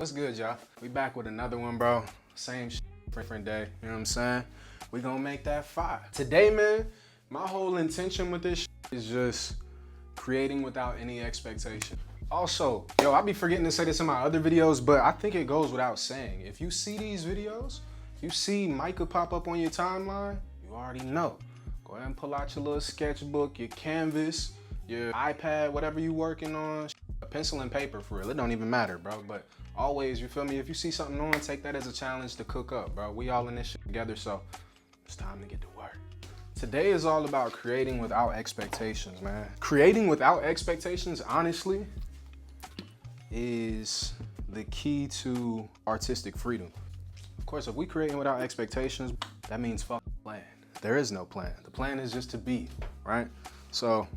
What's good, y'all? We back with another one, bro. Same shit, different day. You know what I'm saying? We gonna make that fire. Today, man, my whole intention with this shit is just creating without any expectation. Also, yo, I be forgetting to say this in my other videos, but I think it goes without saying. If you see these videos, you see Micah pop up on your timeline, you already know. Go ahead and pull out your little sketchbook, your canvas, your iPad, whatever you working on. A pencil and paper, for real. It don't even matter, bro. But always, you feel me? If you see something on, take that as a challenge to cook up, bro. We all in this shit together, so it's time to get to work. Today is all about creating without expectations, man. Creating without expectations, honestly, is the key to artistic freedom. Of course, if we creating without expectations, that means fuck plan. There is no plan. The plan is just to be, right? So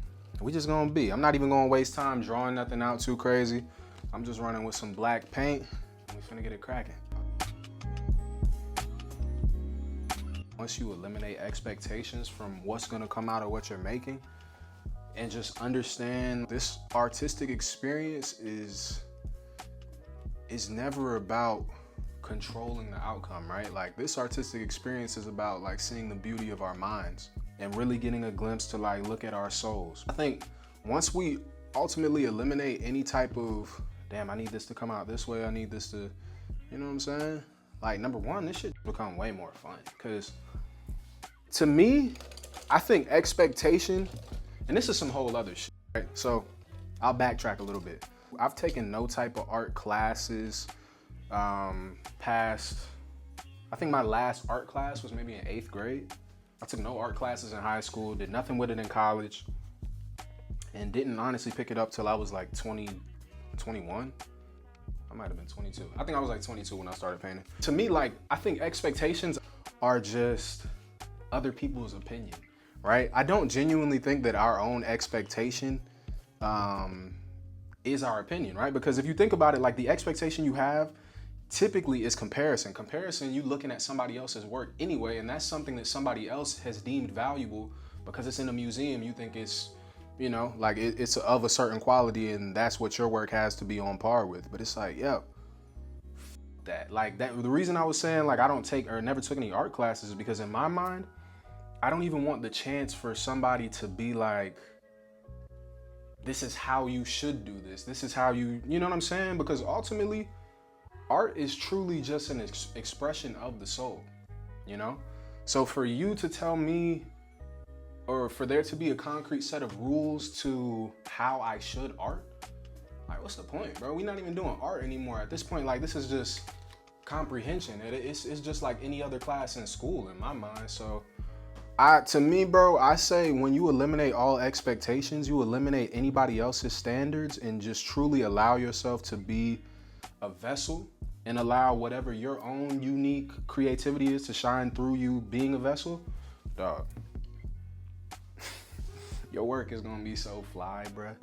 we just gonna be. I'm not even gonna waste time drawing nothing out too crazy. I'm just running with some black paint and we finna get it cracking. Once you eliminate expectations from what's gonna come out of what you're making and just understand this artistic experience is never about controlling the outcome, right? Like this artistic experience is about like seeing the beauty of our minds and really getting a glimpse to like look at our souls. I think once we ultimately eliminate any type of, damn, I need this to come out this way, I need this to, you know what I'm saying? Like number one, this should become way more fun. Cause to me, I think expectation, and this is some whole other shit, right? So I'll backtrack a little bit. I've taken no type of art classes past, I think my last art class was maybe in 8th grade. I took no art classes in high school, did nothing with it in college, and didn't honestly pick it up till I was like 21. I might have been 22. I think I was like 22 when I started painting. To me, like, I think expectations are just other people's opinion, right? I don't genuinely think that our own expectation is our opinion, right? Because if you think about it, like the expectation you have typically is comparison. Comparison, you looking at somebody else's work anyway, and that's something that somebody else has deemed valuable because it's in a museum. You think it's, you know, like it's of a certain quality and that's what your work has to be on par with. But it's like, yo, that. Like that, the reason I was saying like I don't take or never took any art classes is because in my mind, I don't even want the chance for somebody to be like, this is how you should do this. This is how you know what I'm saying? Because ultimately, art is truly just an expression of the soul, you know? So for you to tell me, or for there to be a concrete set of rules to how I should art, like what's the point, bro? We're not even doing art anymore at this point. Like this is just comprehension. It's just like any other class in school in my mind. So to me, bro, I say when you eliminate all expectations, you eliminate anybody else's standards and just truly allow yourself to be a vessel and allow whatever your own unique creativity is to shine through you being a vessel, dog. Your work is gonna be so fly, bruh.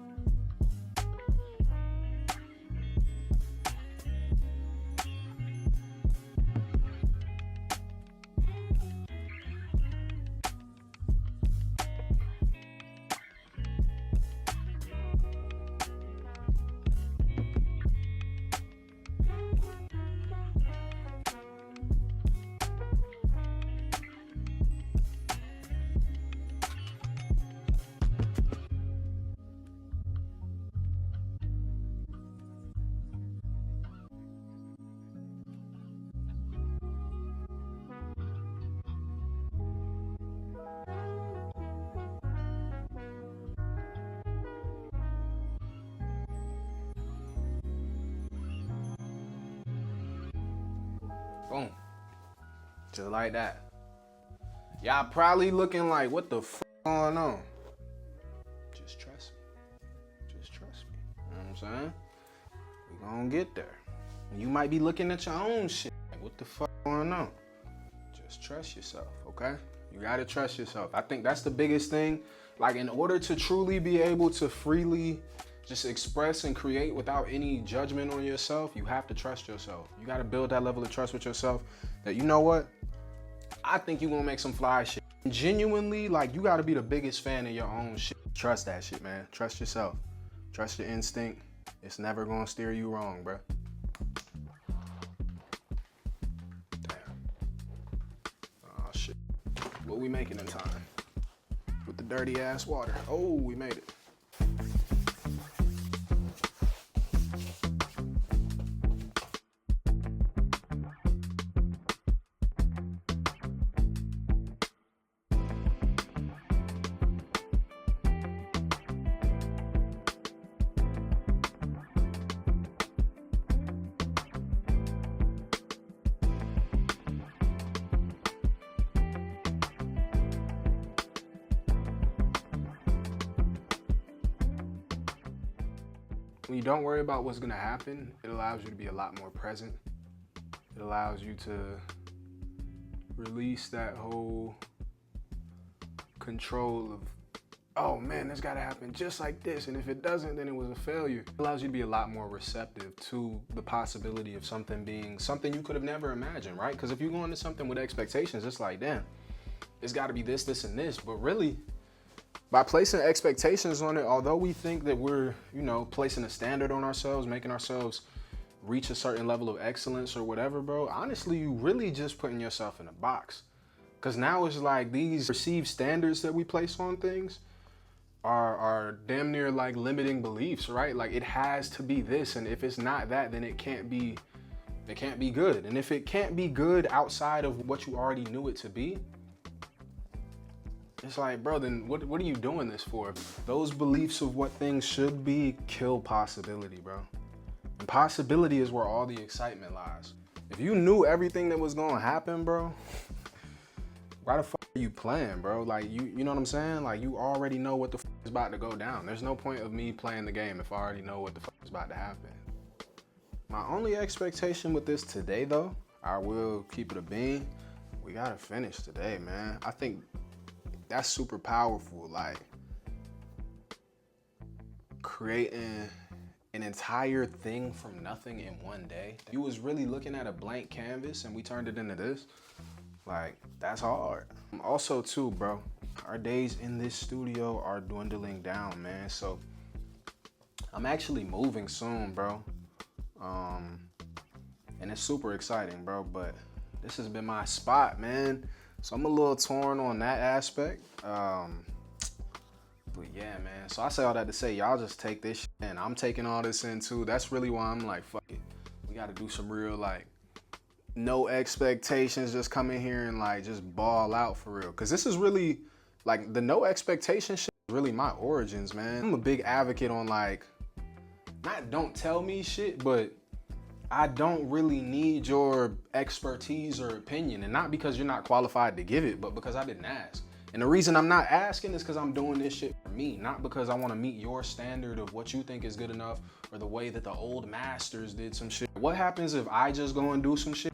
Boom. Just like that. Y'all probably looking like, what the f going on? Just trust me. Just trust me. You know what I'm saying? We gonna get there. You might be looking at your own shit. Like, what the fuck going on? Just trust yourself, okay? You gotta trust yourself. I think that's the biggest thing. Like, in order to truly be able to freely just express and create without any judgment on yourself, you have to trust yourself. You gotta build that level of trust with yourself that, you know what? I think you're gonna make some fly shit. Genuinely, like, you gotta be the biggest fan of your own shit. Trust that shit, man. Trust yourself. Trust your instinct. It's never gonna steer you wrong, bruh. but we make it in time. With the dirty ass water. Oh, we made it. When you don't worry about what's gonna happen, it allows you to be a lot more present. It allows you to release that whole control of, oh man, this gotta happen just like this, and if it doesn't, then it was a failure. It allows you to be a lot more receptive to the possibility of something being something you could have never imagined, right? Because if you go into something with expectations, it's like, damn, it's gotta be this, this, and this, but really, by placing expectations on it, although we think that we're, you know, placing a standard on ourselves, making ourselves reach a certain level of excellence or whatever, bro, honestly, you really just putting yourself in a box. Because now it's like these perceived standards that we place on things are damn near like limiting beliefs, right? Like it has to be this, and if it's not that, then it can't be good. And if it can't be good outside of what you already knew it to be, it's like, bro, then what are you doing this for? Those beliefs of what things should be kill possibility, bro. And possibility is where all the excitement lies. If you knew everything that was gonna happen, bro, why the fuck are you playing, bro? Like, you know what I'm saying? Like, you already know what the fuck is about to go down. There's no point of me playing the game if I already know what the fuck is about to happen. My only expectation with this today, though, I will keep it a bean. We gotta finish today, man. I think that's super powerful, like creating an entire thing from nothing in one day. You was really looking at a blank canvas and we turned it into this. Like, that's hard. Also too, bro, our days in this studio are dwindling down, man. So I'm actually moving soon, bro. And it's super exciting, bro, but this has been my spot, man. So I'm a little torn on that aspect. But yeah, man. So I say all that to say, y'all just take this shit in. I'm taking all this in too. That's really why I'm like, fuck it. We gotta do some real, like, no expectations, just come in here and like just ball out for real. Cause this is really, like, the no expectation shit is really my origins, man. I'm a big advocate on like, not don't tell me shit, but I don't really need your expertise or opinion, and not because you're not qualified to give it, but because I didn't ask. And the reason I'm not asking is because I'm doing this shit for me, not because I want to meet your standard of what you think is good enough or the way that the old masters did some shit. What happens if I just go and do some shit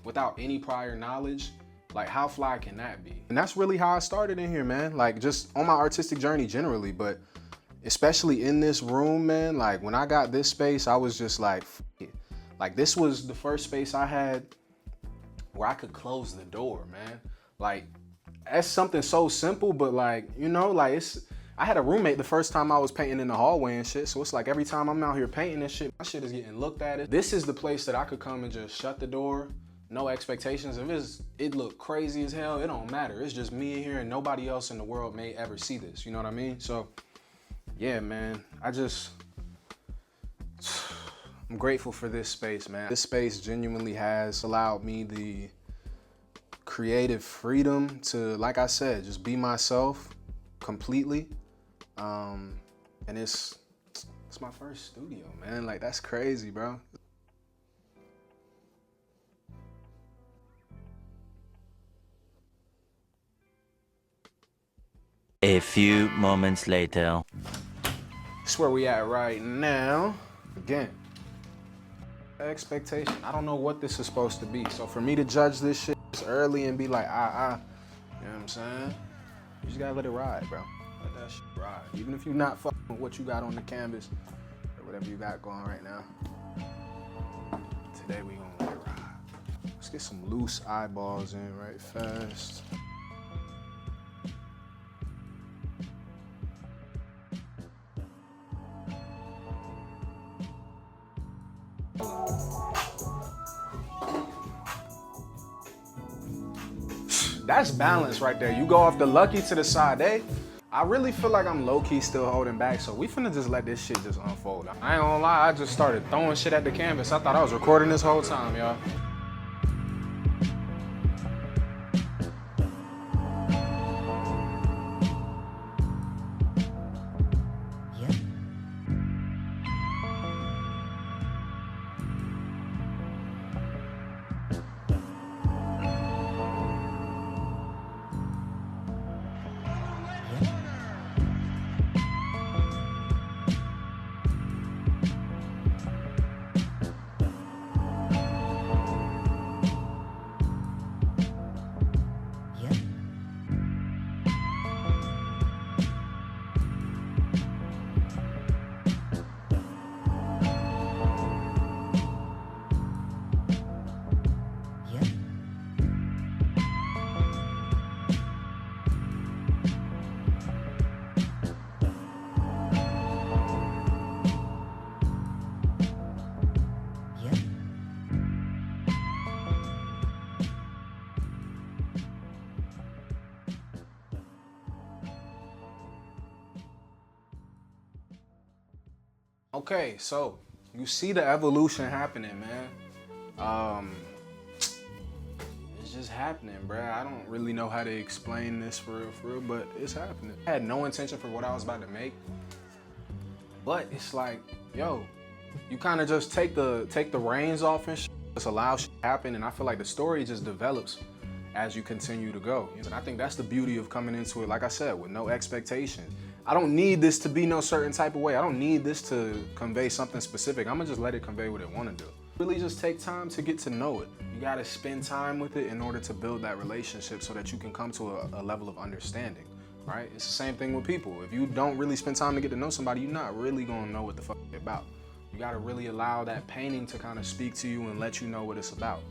without any prior knowledge? Like, how fly can that be? And that's really how I started in here, man. Like, just on my artistic journey generally, but especially in this room, man. Like, when I got this space, I was just like, f it. Like, this was the first space I had where I could close the door, man. Like, that's something so simple, but like, you know, like I had a roommate the first time I was painting in the hallway and shit. So it's like every time I'm out here painting and shit, my shit is getting looked at. This is the place that I could come and just shut the door, no expectations. If it look crazy as hell, it don't matter. It's just me in here and nobody else in the world may ever see this. You know what I mean? So yeah, man, I'm grateful for this space, man. This space genuinely has allowed me the creative freedom to, like I said, just be myself completely. And it's my first studio, man. Like, that's crazy, bro. A few moments later. That's where we at right now. Again, expectation. I don't know what this is supposed to be. So for me to judge this shit early and be like, you know what I'm saying? You just gotta let it ride, bro. Let that shit ride. Even if you're not fucking with what you got on the canvas or whatever you got going right now. Today we gonna let it ride. Let's get some loose eyeballs in right fast. That's balance right there. You go off the lucky to the side. I really feel like I'm low-key still holding back, so we finna just let this shit just unfold. I ain't gonna lie, I just started throwing shit at the canvas. I thought I was recording this whole time, y'all. Okay, so you see the evolution happening, man. It's just happening, bruh. I don't really know how to explain this for real, but it's happening. I had no intention for what I was about to make, but it's like, yo, you kind of just take the reins off and just allow shit to happen, and I feel like the story just develops as you continue to go. And I think that's the beauty of coming into it, like I said, with no expectation. I don't need this to be no certain type of way. I don't need this to convey something specific. I'm gonna just let it convey what it wanna do. Really just take time to get to know it. You gotta spend time with it in order to build that relationship so that you can come to a level of understanding, right? It's the same thing with people. If you don't really spend time to get to know somebody, you're not really gonna know what the fuck they're about. You gotta really allow that painting to kind of speak to you and let you know what it's about.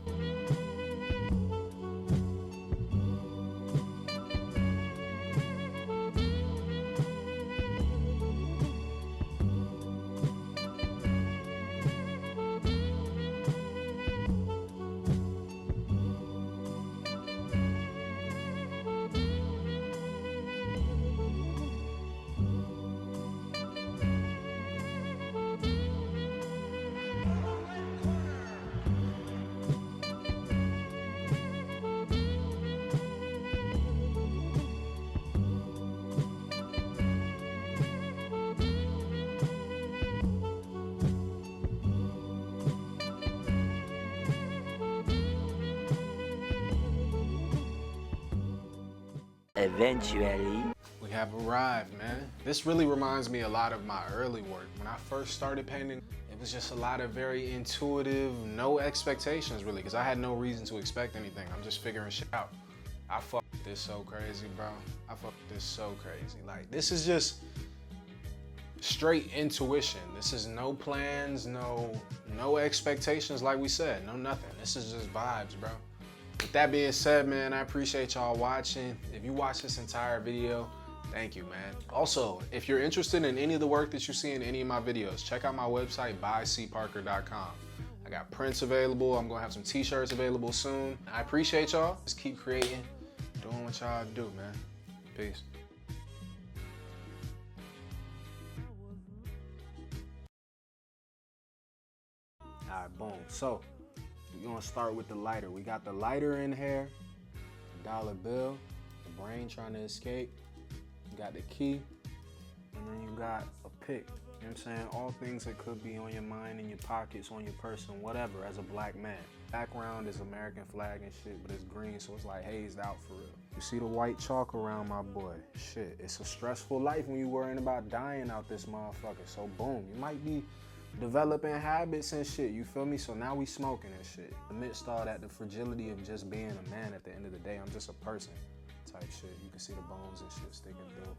Eventually, we have arrived, man. This really reminds me a lot of my early work. When I first started painting, it was just a lot of very intuitive, no expectations really, because I had no reason to expect anything. I'm just figuring shit out. I fuck with this so crazy, bro. I fuck with this so crazy. Like, this is just straight intuition. This is no plans, no expectations, like we said, no nothing. This is just vibes, bro. With that being said, man, I appreciate y'all watching. If you watch this entire video, thank you, man. Also, if you're interested in any of the work that you see in any of my videos, check out my website, buycparker.com. I got prints available. I'm gonna have some t-shirts available soon. I appreciate y'all. Just keep creating, doing what y'all do, man. Peace. All right, boom. So, we're gonna start with the lighter. We got the lighter in here, the dollar bill, the brain trying to escape. You got the key, and then you got a pick. You know what I'm saying? All things that could be on your mind, in your pockets, on your person, whatever, as a black man. Background is American flag and shit, but it's green, so it's like hazed out for real. You see the white chalk around, my boy? Shit, it's a stressful life when you worrying about dying out this motherfucker. So boom, you might be developing habits and shit, you feel me? So now we smoking and shit. Amidst all that, the fragility of just being a man at the end of the day, I'm just a person type shit. You can see the bones and shit sticking through.